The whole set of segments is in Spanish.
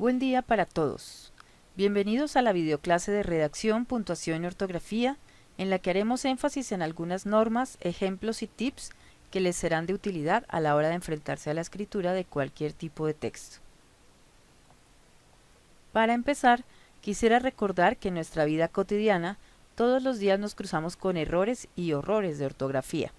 Buen día para todos. Bienvenidos a la videoclase de redacción, puntuación y ortografía, en la que haremos énfasis en algunas normas, ejemplos y tips que les serán de utilidad a la hora de enfrentarse a la escritura de cualquier tipo de texto. Para empezar, quisiera recordar que en nuestra vida cotidiana todos los días nos cruzamos con errores y horrores de ortografía.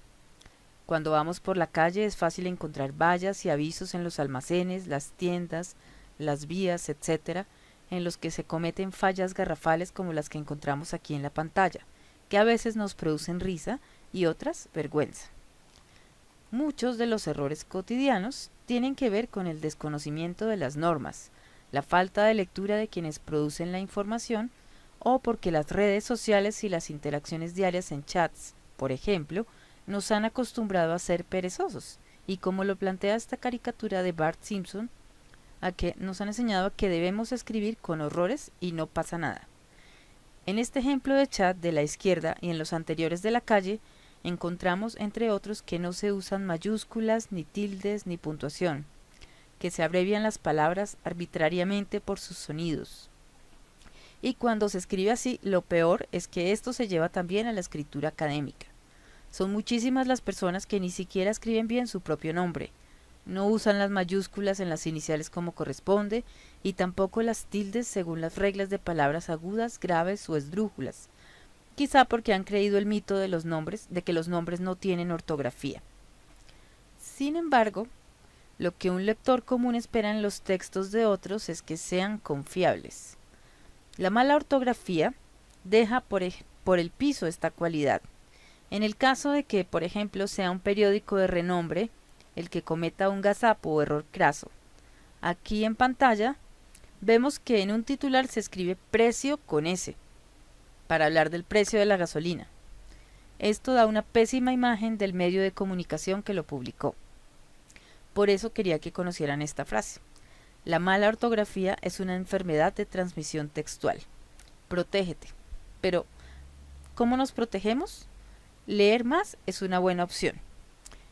Cuando vamos por la calle es fácil encontrar vallas y avisos en los almacenes, las tiendas, las vías, etc., en los que se cometen fallas garrafales como las que encontramos aquí en la pantalla, que a veces nos producen risa y otras vergüenza. Muchos de los errores cotidianos tienen que ver con el desconocimiento de las normas, la falta de lectura de quienes producen la información o porque las redes sociales y las interacciones diarias en chats, por ejemplo, nos han acostumbrado a ser perezosos y como lo plantea esta caricatura de Bart Simpson, a que nos han enseñado a que debemos escribir con horrores y no pasa nada. En este ejemplo de chat de la izquierda y en los anteriores de la calle, encontramos entre otros que no se usan mayúsculas, ni tildes, ni puntuación, que se abrevian las palabras arbitrariamente por sus sonidos. Y cuando se escribe así, lo peor es que esto se lleva también a la escritura académica. Son muchísimas las personas que ni siquiera escriben bien su propio nombre, no usan las mayúsculas en las iniciales como corresponde y tampoco las tildes según las reglas de palabras agudas, graves o esdrújulas, quizá porque han creído el mito de que los nombres no tienen ortografía. Sin embargo, lo que un lector común espera en los textos de otros es que sean confiables. La mala ortografía deja por el piso esta cualidad. En el caso de que, por ejemplo, sea un periódico de renombre el que cometa un gazapo o error craso. Aquí en pantalla vemos que en un titular se escribe precio con S, para hablar del precio de la gasolina. Esto da una pésima imagen del medio de comunicación que lo publicó. Por eso quería que conocieran esta frase. La mala ortografía es una enfermedad de transmisión textual. Protégete. Pero, ¿cómo nos protegemos? Leer más es una buena opción.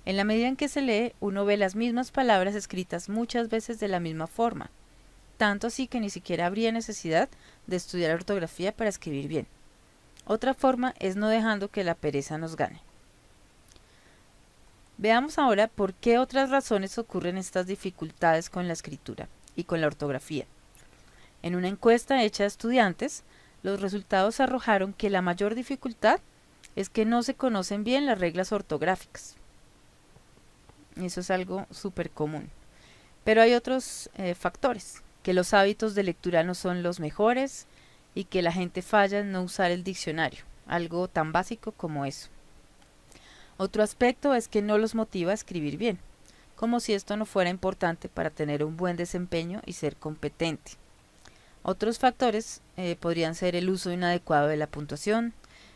En la medida en que se lee, uno ve las mismas palabras escritas muchas veces de la misma forma, tanto así que ni siquiera habría necesidad de estudiar ortografía para escribir bien. Otra forma es no dejando que la pereza nos gane. Veamos ahora por qué otras razones ocurren estas dificultades con la escritura y con la ortografía. En una encuesta hecha a estudiantes, los resultados arrojaron que la mayor dificultad es que no se conocen bien las reglas ortográficas. Eso es algo súper común. Pero hay otros factores, que los hábitos de lectura no son los mejores y que la gente falla en no usar el diccionario, algo tan básico como eso. Otro aspecto es que no los motiva a escribir bien, como si esto no fuera importante para tener un buen desempeño y ser competente. Otros factores podrían ser el uso inadecuado de la puntuación,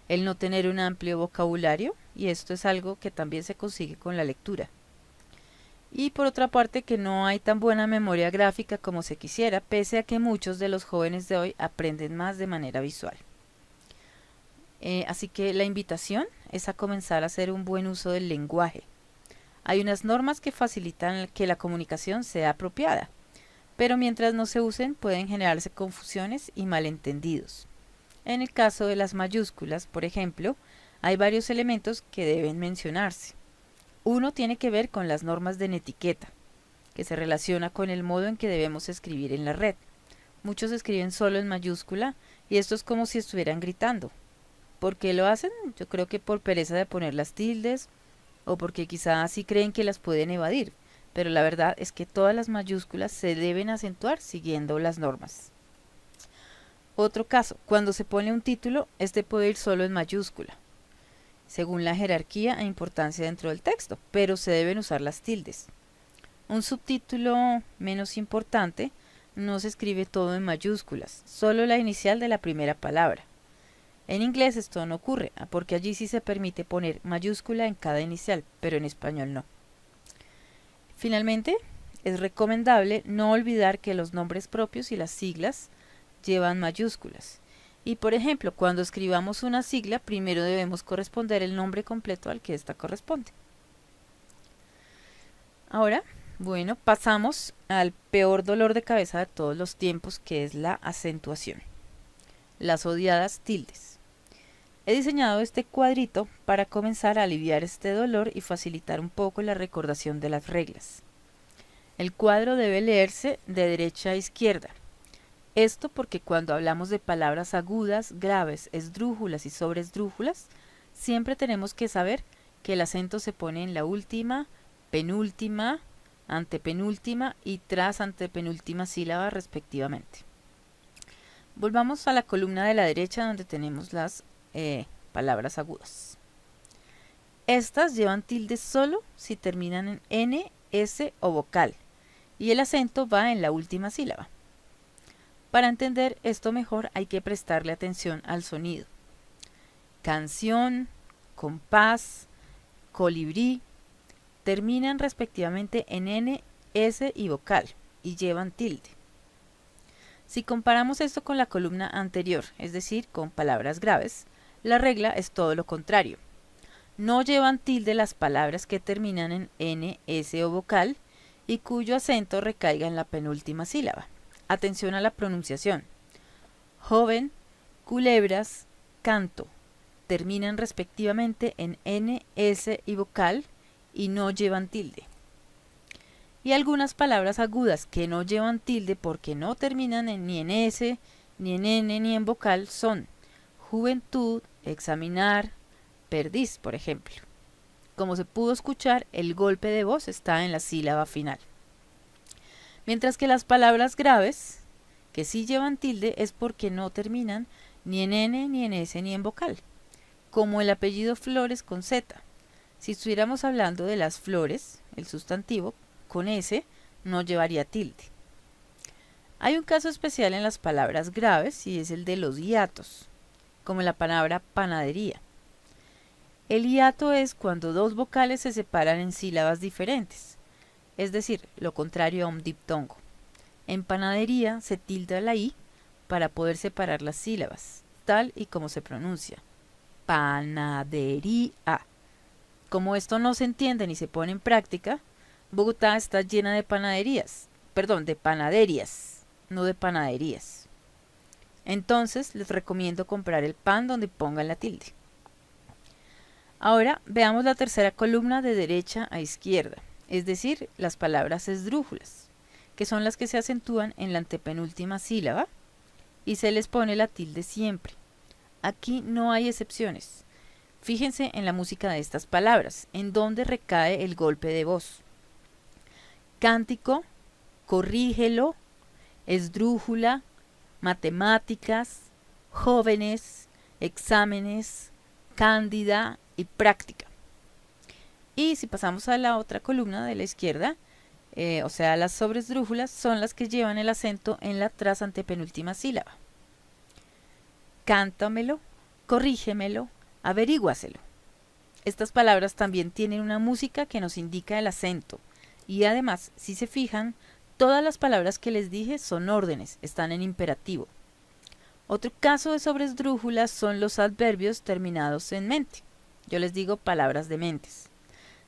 el no tener un amplio vocabulario, y esto es algo que también se consigue con la lectura. Y por otra parte que no hay tan buena memoria gráfica como se quisiera, pese a que muchos de los jóvenes de hoy aprenden más de manera visual. Así que la invitación es a comenzar a hacer un buen uso del lenguaje. Hay unas normas que facilitan que la comunicación sea apropiada, pero mientras no se usen pueden generarse confusiones y malentendidos. En el caso de las mayúsculas, por ejemplo, hay varios elementos que deben mencionarse. Uno tiene que ver con las normas de netiqueta, que se relaciona con el modo en que debemos escribir en la red. Muchos escriben solo en mayúscula y esto es como si estuvieran gritando. ¿Por qué lo hacen? Yo creo que por pereza de poner las tildes o porque quizás sí creen que las pueden evadir, pero la verdad es que todas las mayúsculas se deben acentuar siguiendo las normas. Otro caso, cuando se pone un título, este puede ir solo en mayúscula, según la jerarquía e importancia dentro del texto, pero se deben usar las tildes. Un subtítulo menos importante no se escribe todo en mayúsculas, solo la inicial de la primera palabra. En inglés esto no ocurre, porque allí sí se permite poner mayúscula en cada inicial, pero en español no. Finalmente, es recomendable no olvidar que los nombres propios y las siglas llevan mayúsculas. Y por ejemplo, cuando escribamos una sigla, primero debemos corresponder el nombre completo al que ésta corresponde. Ahora Bueno, pasamos al peor dolor de cabeza de todos los tiempos, que es la acentuación. Las odiadas tildes. He diseñado este cuadrito para comenzar a aliviar este dolor y facilitar un poco la recordación de las reglas. El cuadro debe leerse de derecha a izquierda. Esto porque cuando hablamos de palabras agudas, graves, esdrújulas y sobreesdrújulas, siempre tenemos que saber que el acento se pone en la última, penúltima, antepenúltima y tras antepenúltima sílaba respectivamente. Volvamos a la columna de la derecha donde tenemos las palabras agudas. Estas llevan tilde solo si terminan en N, S o vocal y el acento va en la última sílaba. Para entender esto mejor hay que prestarle atención al sonido. Canción, compás, colibrí terminan respectivamente en N, S y vocal y llevan tilde. Si comparamos esto con la columna anterior, es decir, con palabras graves, la regla es todo lo contrario. No llevan tilde las palabras que terminan en N, S o vocal y cuyo acento recaiga en la penúltima sílaba. Atención a la pronunciación. Joven, culebras, canto terminan respectivamente en N, S y vocal y no llevan tilde. Y algunas palabras agudas que no llevan tilde porque no terminan ni en S, ni en N, ni en vocal son juventud, examinar, perdiz, por ejemplo. Como se pudo escuchar, el golpe de voz está en la sílaba final. Mientras que las palabras graves, que sí llevan tilde, es porque no terminan ni en N, ni en S, ni en vocal. Como el apellido Flores con Z. Si estuviéramos hablando de las flores, el sustantivo, con S no llevaría tilde. Hay un caso especial en las palabras graves y es el de los hiatos, como en la palabra panadería. El hiato es cuando dos vocales se separan en sílabas diferentes, es decir, lo contrario a un diptongo. En panadería se tilda la I para poder separar las sílabas, tal y como se pronuncia. Panadería. Como esto no se entiende ni se pone en práctica, Bogotá está llena de panaderías, no de panaderías. Entonces les recomiendo comprar el pan donde pongan la tilde. Ahora veamos la tercera columna de derecha a izquierda, es decir, las palabras esdrújulas, que son las que se acentúan en la antepenúltima sílaba y se les pone la tilde siempre. Aquí no hay excepciones. Fíjense en la música de estas palabras, en donde recae el golpe de voz. Cántico, corrígelo, esdrújula, matemáticas, jóvenes, exámenes, cándida y práctica. Y si pasamos a la otra columna de la izquierda, o sea, las sobresdrújulas son las que llevan el acento en la tras antepenúltima sílaba. Cántamelo, corrígemelo, averíguaselo. Estas palabras también tienen una música que nos indica el acento. Y además, si se fijan, todas las palabras que les dije son órdenes, están en imperativo. Otro caso de sobresdrújulas son los adverbios terminados en mente. Yo les digo palabras de mentes.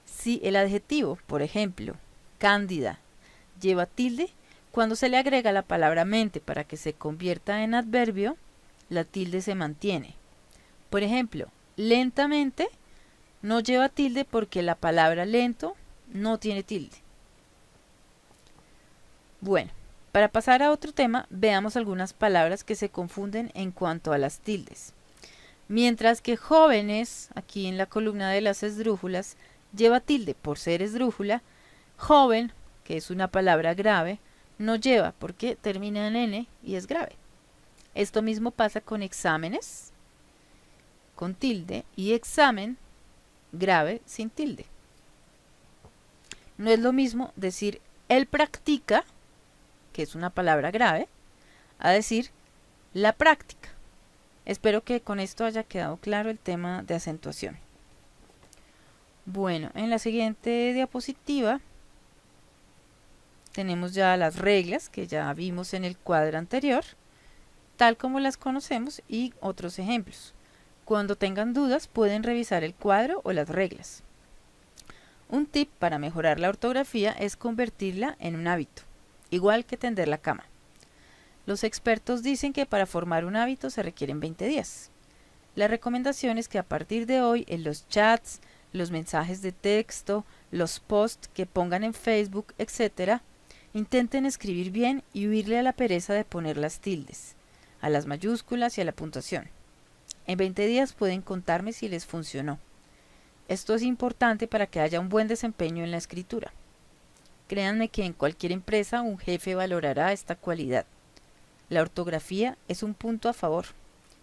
Si el adjetivo, por ejemplo, cándida, lleva tilde, cuando se le agrega la palabra mente para que se convierta en adverbio, la tilde se mantiene. Por ejemplo, lentamente no lleva tilde porque la palabra lento no tiene tilde. Bueno, para pasar a otro tema, veamos algunas palabras que se confunden en cuanto a las tildes. Mientras que jóvenes, aquí en la columna de las esdrújulas, lleva tilde por ser esdrújula, joven, que es una palabra grave, no lleva porque termina en N y es grave. Esto mismo pasa con exámenes, con tilde, y examen, grave, sin tilde. No es lo mismo decir él practica, que es una palabra grave, a decir la práctica. Espero que con esto haya quedado claro el tema de acentuación. Bueno, en la siguiente diapositiva tenemos ya las reglas que ya vimos en el cuadro anterior, tal como las conocemos y otros ejemplos. Cuando tengan dudas pueden revisar el cuadro o las reglas. Un tip para mejorar la ortografía es convertirla en un hábito, igual que tender la cama. Los expertos dicen que para formar un hábito se requieren 20 días. La recomendación es que a partir de hoy en los chats, los mensajes de texto, los posts que pongan en Facebook, etc., intenten escribir bien y huirle a la pereza de poner las tildes, a las mayúsculas y a la puntuación. En 20 días pueden contarme si les funcionó. Esto es importante para que haya un buen desempeño en la escritura. Créanme que en cualquier empresa un jefe valorará esta cualidad. La ortografía es un punto a favor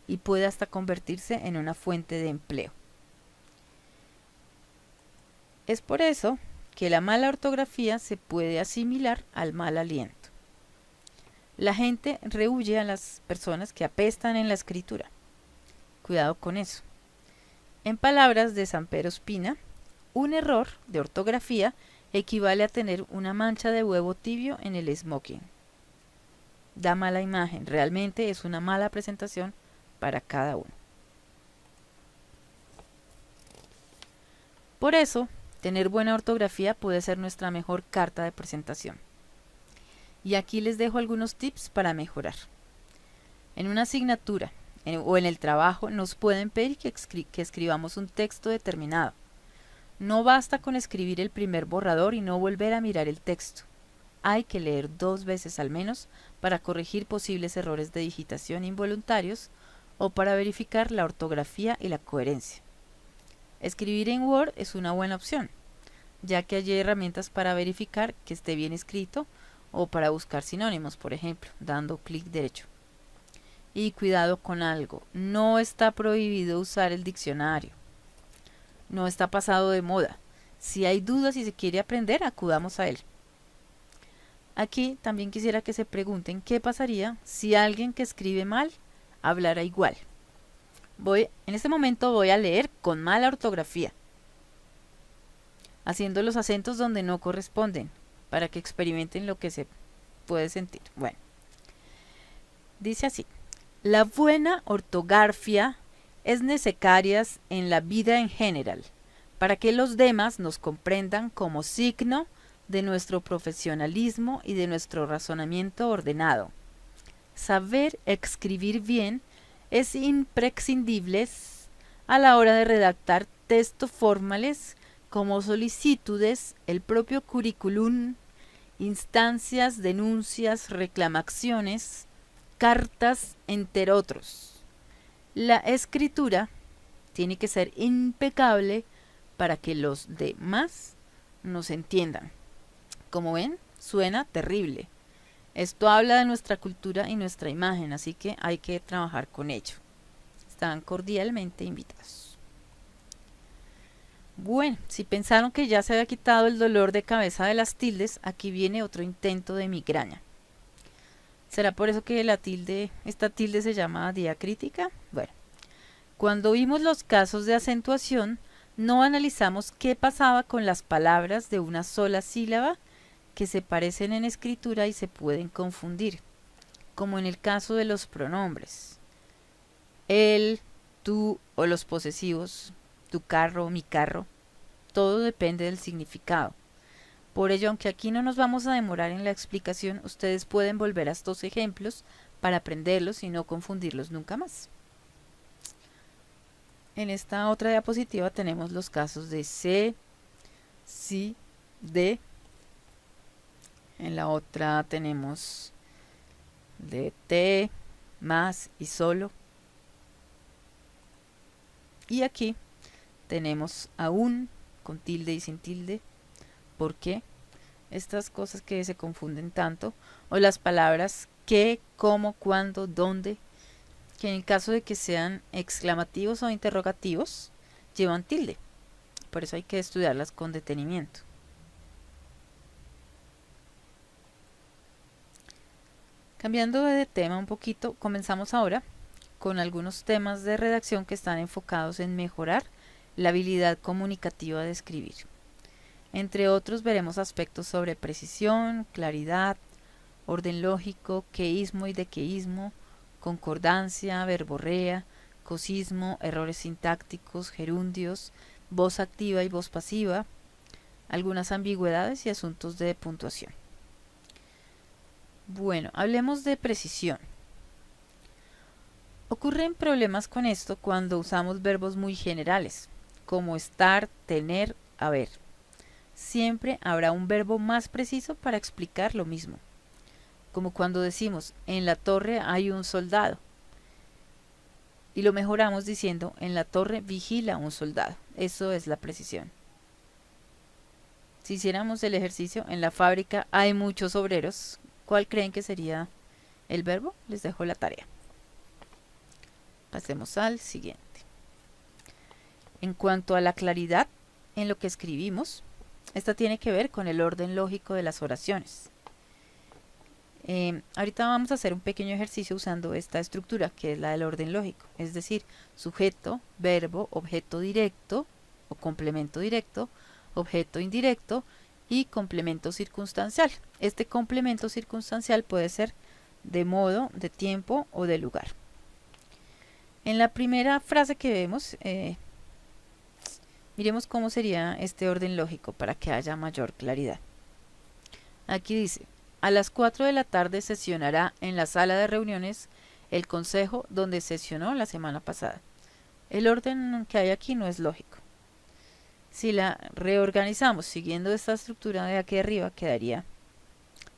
y puede hasta convertirse en una fuente de empleo. Es por eso que la mala ortografía se puede asimilar al mal aliento. La gente rehúye a las personas que apestan en la escritura. Cuidado con eso. En palabras de Samper Ospina, un error de ortografía equivale a tener una mancha de huevo tibio en el smoking. Da mala imagen, realmente es una mala presentación para cada uno. Por eso, tener buena ortografía puede ser nuestra mejor carta de presentación. Y aquí les dejo algunos tips para mejorar. En una asignatura o en el trabajo nos pueden pedir que escribamos un texto determinado. No basta con escribir el primer borrador y no volver a mirar el texto. Hay que leer 2 veces al menos para corregir posibles errores de digitación involuntarios o para verificar la ortografía y la coherencia. Escribir en Word es una buena opción, ya que hay herramientas para verificar que esté bien escrito o para buscar sinónimos, por ejemplo, dando clic derecho. Y cuidado con algo, no está prohibido usar el diccionario. No está pasado de moda. Si hay dudas y se quiere aprender, acudamos a él. Aquí también quisiera que se pregunten qué pasaría si alguien que escribe mal hablara igual. En este momento voy a leer con mala ortografía, haciendo los acentos donde no corresponden, para que experimenten lo que se puede sentir. Bueno, dice así: la buena ortografía es necesaria en la vida en general, para que los demás nos comprendan como signo de nuestro profesionalismo y de nuestro razonamiento ordenado. Saber escribir bien es imprescindible a la hora de redactar textos formales como solicitudes, el propio currículum, instancias, denuncias, reclamaciones, cartas, entre otros. La escritura tiene que ser impecable para que los demás nos entiendan. Como ven, suena terrible. Esto habla de nuestra cultura y nuestra imagen, así que hay que trabajar con ello. Están cordialmente invitados. Bueno, si pensaron que ya se había quitado el dolor de cabeza de las tildes, aquí viene otro intento de migraña. ¿Será por eso que esta tilde se llama diacrítica? Bueno, cuando vimos los casos de acentuación, no analizamos qué pasaba con las palabras de una sola sílaba que se parecen en escritura y se pueden confundir, como en el caso de los pronombres. Él, tú o los posesivos, tu carro, mi carro, todo depende del significado. Por ello, aunque aquí no nos vamos a demorar en la explicación, ustedes pueden volver a estos ejemplos para aprenderlos y no confundirlos nunca más. En esta otra diapositiva tenemos los casos de se, si, de. En la otra tenemos de te, más y solo. Y aquí tenemos aún con tilde y sin tilde. ¿Por qué? Estas cosas que se confunden tanto. O las palabras qué, cómo, cuándo, dónde, que en el caso de que sean exclamativos o interrogativos, llevan tilde. Por eso hay que estudiarlas con detenimiento. Cambiando de tema un poquito, comenzamos ahora con algunos temas de redacción que están enfocados en mejorar la habilidad comunicativa de escribir. Entre otros veremos aspectos sobre precisión, claridad, orden lógico, queísmo y dequeísmo, concordancia, verborrea, cosismo, errores sintácticos, gerundios, voz activa y voz pasiva, algunas ambigüedades y asuntos de puntuación. Bueno, hablemos de precisión. Ocurren problemas con esto cuando usamos verbos muy generales, como estar, tener, haber. Siempre habrá un verbo más preciso para explicar lo mismo, como cuando decimos en la torre hay un soldado y lo mejoramos diciendo en la torre vigila un soldado. Eso es la precisión. Si hiciéramos el ejercicio en la fábrica hay muchos obreros, ¿cuál creen que sería el verbo? Les dejo la tarea. Pasemos al siguiente. En cuanto a la claridad en lo que escribimos, esta tiene que ver con el orden lógico de las oraciones. Ahorita vamos a hacer un pequeño ejercicio usando esta estructura que es la del orden lógico, es decir, sujeto, verbo, objeto directo o complemento directo, objeto indirecto y complemento circunstancial. Este complemento circunstancial puede ser de modo, de tiempo o de lugar. En la primera frase que vemos, miremos cómo sería este orden lógico para que haya mayor claridad. Aquí dice, a las 4 de la tarde sesionará en la sala de reuniones el consejo donde sesionó la semana pasada. El orden que hay aquí no es lógico. Si la reorganizamos siguiendo esta estructura de aquí arriba, quedaría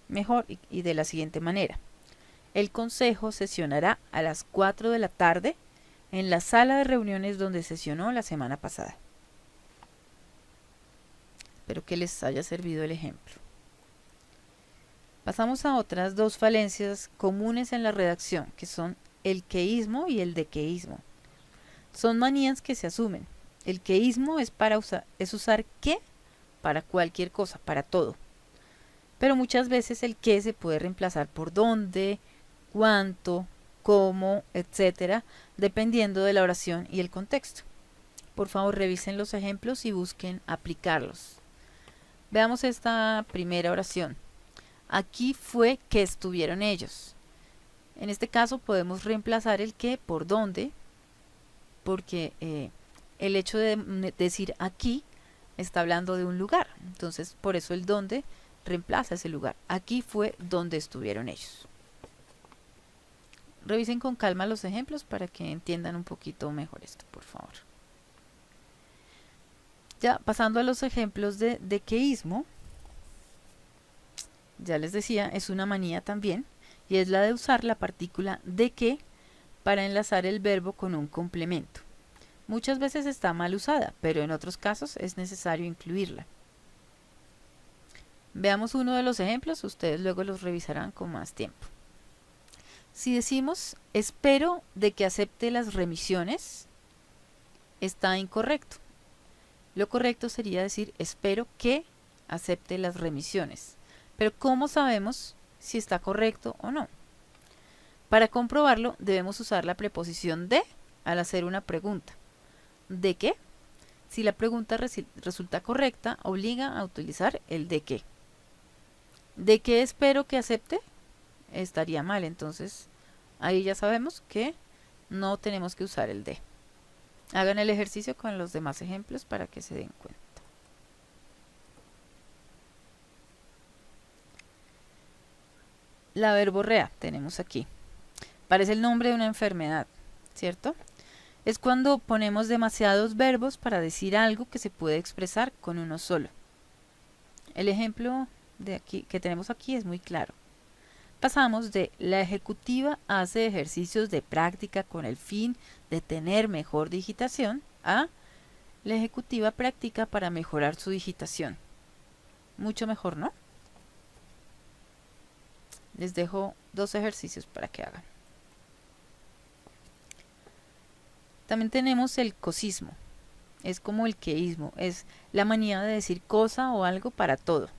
mejor y de la siguiente manera. El consejo sesionará a las 4 de la tarde en la sala de reuniones donde sesionó la semana pasada. Espero que les haya servido el ejemplo. Pasamos a otras dos falencias comunes en la redacción, que son el queísmo y el dequeísmo. Son manías que se asumen. El queísmo es usar que para cualquier cosa, para todo. Pero muchas veces el que se puede reemplazar por dónde, cuánto, cómo, etcétera, dependiendo de la oración y el contexto. Por favor, revisen los ejemplos y busquen aplicarlos. Veamos esta primera oración. Aquí fue que estuvieron ellos. En este caso podemos reemplazar el que por dónde, porque el hecho de decir aquí está hablando de un lugar. Entonces, por eso el dónde reemplaza ese lugar. Aquí fue donde estuvieron ellos. Revisen con calma los ejemplos para que entiendan un poquito mejor esto, por favor. Ya pasando a los ejemplos de dequeísmo, ya les decía, es una manía también, y es la de usar la partícula de que para enlazar el verbo con un complemento. Muchas veces está mal usada, pero en otros casos es necesario incluirla. Veamos uno de los ejemplos, ustedes luego los revisarán con más tiempo. Si decimos, espero de que acepte las remisiones, está incorrecto. Lo correcto sería decir, espero que acepte las remisiones. Pero ¿cómo sabemos si está correcto o no? Para comprobarlo, debemos usar la preposición de al hacer una pregunta. ¿De qué? Si la pregunta resulta correcta, obliga a utilizar el de qué. ¿De qué espero que acepte? Estaría mal, entonces ahí ya sabemos que no tenemos que usar el de. Hagan el ejercicio con los demás ejemplos para que se den cuenta. La verborrea tenemos aquí. Parece el nombre de una enfermedad, ¿cierto? Es cuando ponemos demasiados verbos para decir algo que se puede expresar con uno solo. El ejemplo de aquí, que tenemos aquí es muy claro. Pasamos de la ejecutiva hace ejercicios de práctica con el fin de tener mejor digitación a la ejecutiva practica para mejorar su digitación. Mucho mejor, ¿no? Les dejo dos ejercicios para que hagan. También tenemos el cosismo. Es como el queísmo. Es la manía de decir cosa o algo para todo.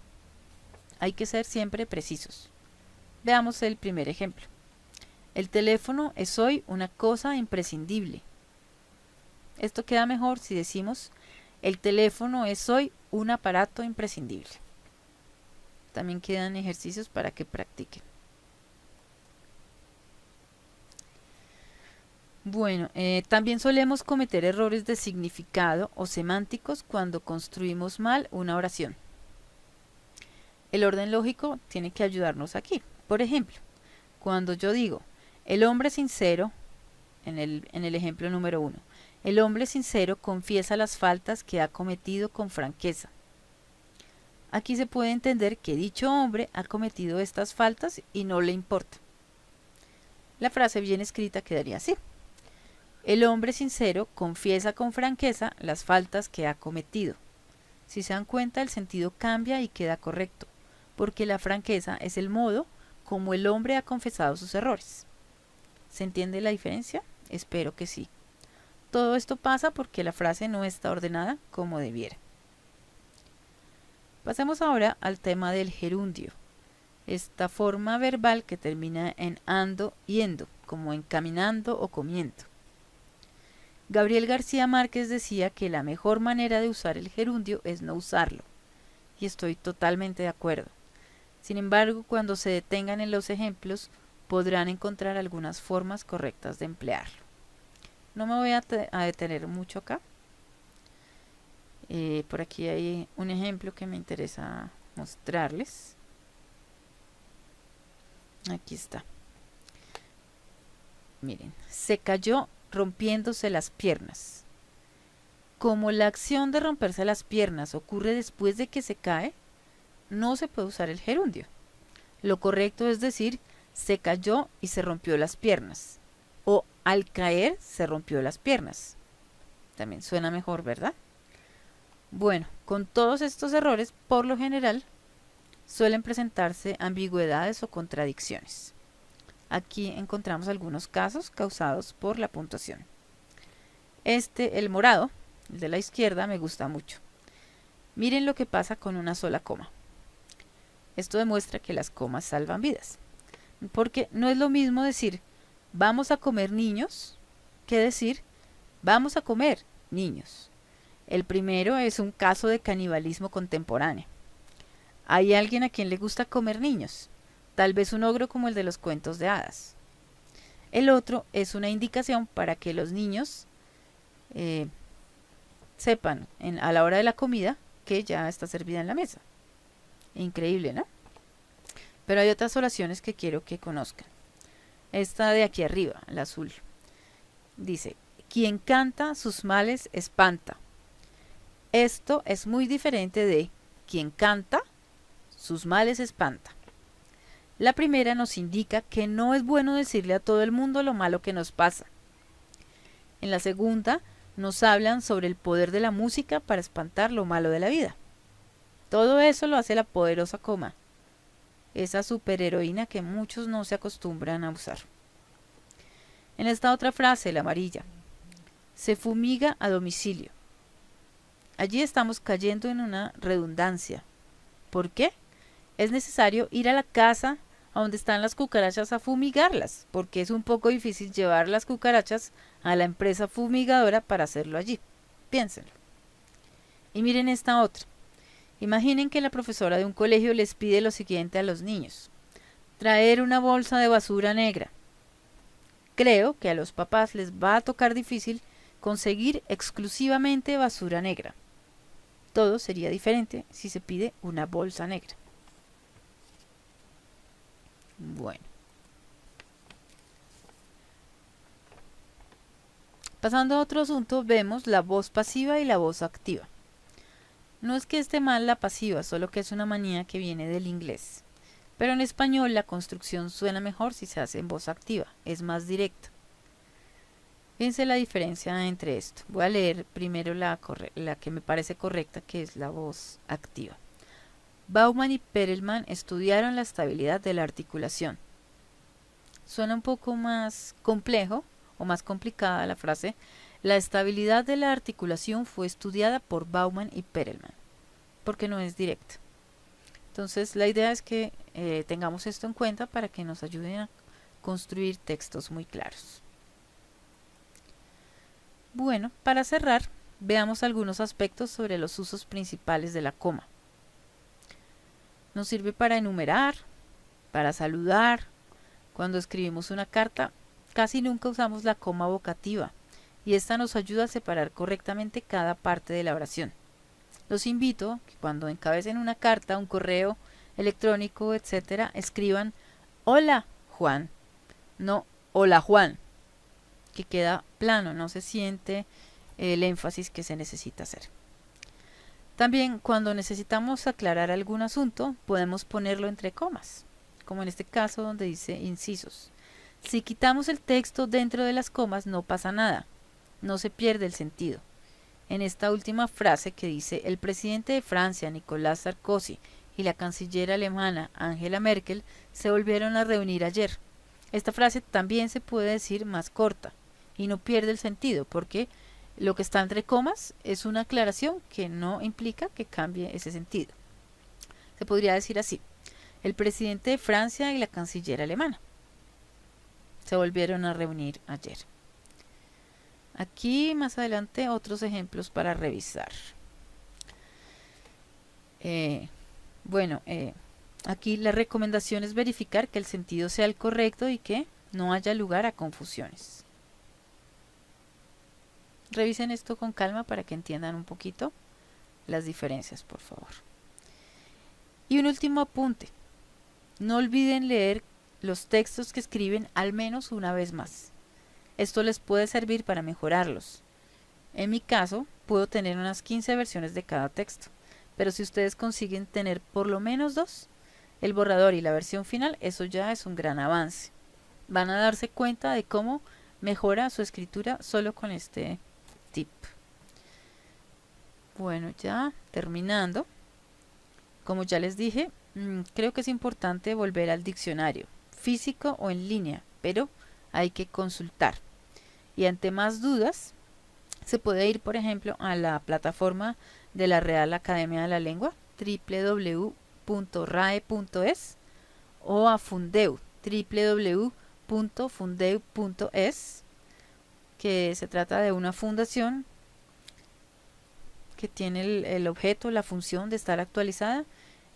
Hay que ser siempre precisos. Veamos el primer ejemplo. El teléfono es hoy una cosa imprescindible. Esto queda mejor si decimos el teléfono es hoy un aparato imprescindible. También quedan ejercicios para que practiquen. Bueno, también solemos cometer errores de significado o semánticos cuando construimos mal una oración. El orden lógico tiene que ayudarnos aquí. Por ejemplo, cuando yo digo, el hombre sincero, en el ejemplo número 1, el hombre sincero confiesa las faltas que ha cometido con franqueza. Aquí se puede entender que dicho hombre ha cometido estas faltas y no le importa. La frase bien escrita quedaría así. El hombre sincero confiesa con franqueza las faltas que ha cometido. Si se dan cuenta, el sentido cambia y queda correcto, porque la franqueza es el modo como el hombre ha confesado sus errores. ¿Se entiende la diferencia? Espero que sí. Todo esto pasa porque la frase no está ordenada como debiera. Pasemos ahora al tema del gerundio. Esta forma verbal que termina en ando y endo, como en caminando o comiendo. Gabriel García Márquez decía que la mejor manera de usar el gerundio es no usarlo, y estoy totalmente de acuerdo. Sin embargo, cuando se detengan en los ejemplos, podrán encontrar algunas formas correctas de emplearlo. No me voy a detener mucho acá. Por aquí hay un ejemplo que me interesa mostrarles. Aquí está. Miren, se cayó rompiéndose las piernas. Como la acción de romperse las piernas ocurre después de que se cae, no se puede usar el gerundio. Lo correcto es decir, se cayó y se rompió las piernas. O al caer se rompió las piernas. También suena mejor, ¿verdad? Bueno, con todos estos errores, por lo general, suelen presentarse ambigüedades o contradicciones. Aquí encontramos algunos casos causados por la puntuación. El morado, el de la izquierda, me gusta mucho. Miren lo que pasa con una sola coma. Esto demuestra que las comas salvan vidas. Porque no es lo mismo decir vamos a comer niños que decir vamos a comer niños. El primero es un caso de canibalismo contemporáneo. Hay alguien a quien le gusta comer niños, tal vez un ogro como el de los cuentos de hadas. El otro es una indicación para que los niños sepan a la hora de la comida que ya está servida en la mesa. Increíble, ¿no? Pero hay otras oraciones que quiero que conozcan. Esta de aquí arriba, la azul, dice, quien canta sus males espanta. Esto es muy diferente de quien canta sus males espanta. La primera nos indica que no es bueno decirle a todo el mundo lo malo que nos pasa. En la segunda nos hablan sobre el poder de la música para espantar lo malo de la vida. Todo eso lo hace la poderosa coma, esa superheroína que muchos no se acostumbran a usar. En esta otra frase, la amarilla, se fumiga a domicilio. Allí estamos cayendo en una redundancia. ¿Por qué? Es necesario ir a la casa a donde están las cucarachas a fumigarlas, porque es un poco difícil llevar las cucarachas a la empresa fumigadora para hacerlo allí. Piénsenlo. Y miren esta otra. Imaginen que la profesora de un colegio les pide lo siguiente a los niños. Traer una bolsa de basura negra. Creo que a los papás les va a tocar difícil conseguir exclusivamente basura negra. Todo sería diferente si se pide una bolsa negra. Bueno. Pasando a otro asunto, vemos la voz pasiva y la voz activa. No es que esté mal la pasiva, solo que es una manía que viene del inglés. Pero en español la construcción suena mejor si se hace en voz activa, es más directa. Fíjense la diferencia entre esto. Voy a leer primero la que me parece correcta, que es la voz activa. Bauman y Perelman estudiaron la estabilidad de la articulación. Suena un poco más complejo o más complicada la frase. La estabilidad de la articulación fue estudiada por Bauman y Perelman, porque no es directa. Entonces la idea es que tengamos esto en cuenta para que nos ayuden a construir textos muy claros. Bueno, para cerrar, veamos algunos aspectos sobre los usos principales de la coma. Nos sirve para enumerar, para saludar. Cuando escribimos una carta, Casi nunca usamos la coma vocativa y esta nos ayuda a separar correctamente cada parte de la oración. Los invito a que cuando encabecen una carta, un correo electrónico, etc., escriban hola Juan, no hola Juan, que queda plano, no se siente el énfasis que se necesita hacer. También cuando necesitamos aclarar algún asunto, podemos ponerlo entre comas, como en este caso donde dice incisos. Si quitamos el texto dentro de las comas no pasa nada, no se pierde el sentido. En esta última frase que dice el presidente de Francia, Nicolas Sarkozy, y la canciller alemana, Angela Merkel, se volvieron a reunir ayer. Esta frase también se puede decir más corta y no pierde el sentido porque lo que está entre comas es una aclaración que no implica que cambie ese sentido. Se podría decir así: el presidente de Francia y la canciller alemana se volvieron a reunir ayer. Aquí más adelante otros ejemplos para revisar. Aquí la recomendación es verificar que el sentido sea el correcto y que no haya lugar a confusiones. Revisen esto con calma para que entiendan un poquito las diferencias, por favor. Y un último apunte. No olviden leer los textos que escriben al menos una vez más. Esto les puede servir para mejorarlos. En mi caso, puedo tener unas 15 versiones de cada texto, pero si ustedes consiguen tener por lo menos 2, el borrador y la versión final, eso ya es un gran avance. Van a darse cuenta de cómo mejora su escritura solo con este tip. Bueno, ya terminando, como ya les dije, creo que es importante volver al diccionario, físico o en línea, pero hay que consultar. Y ante más dudas, se puede ir, por ejemplo, a la plataforma de la Real Academia de la Lengua, www.rae.es, o a Fundeu, www.fundeu.es, que se trata de una fundación que tiene el objeto, la función de estar actualizada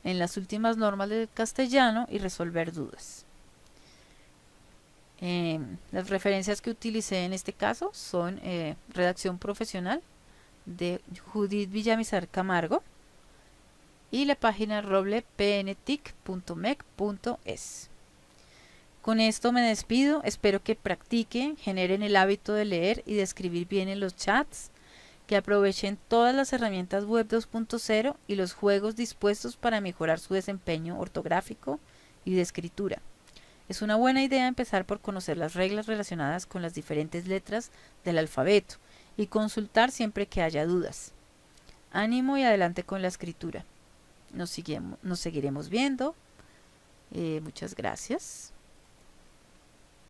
en las últimas normas del castellano y resolver dudas. Las referencias que utilicé en este caso son Redacción Profesional de Judith Villamizar Camargo y la página roblepntic.mec.es. Con esto me despido, espero que practiquen, generen el hábito de leer y de escribir bien en los chats, que aprovechen todas las herramientas web 2.0 y los juegos dispuestos para mejorar su desempeño ortográfico y de escritura. Es una buena idea empezar por conocer las reglas relacionadas con las diferentes letras del alfabeto y consultar siempre que haya dudas. Ánimo y adelante con la escritura. Nos seguiremos viendo. Muchas gracias.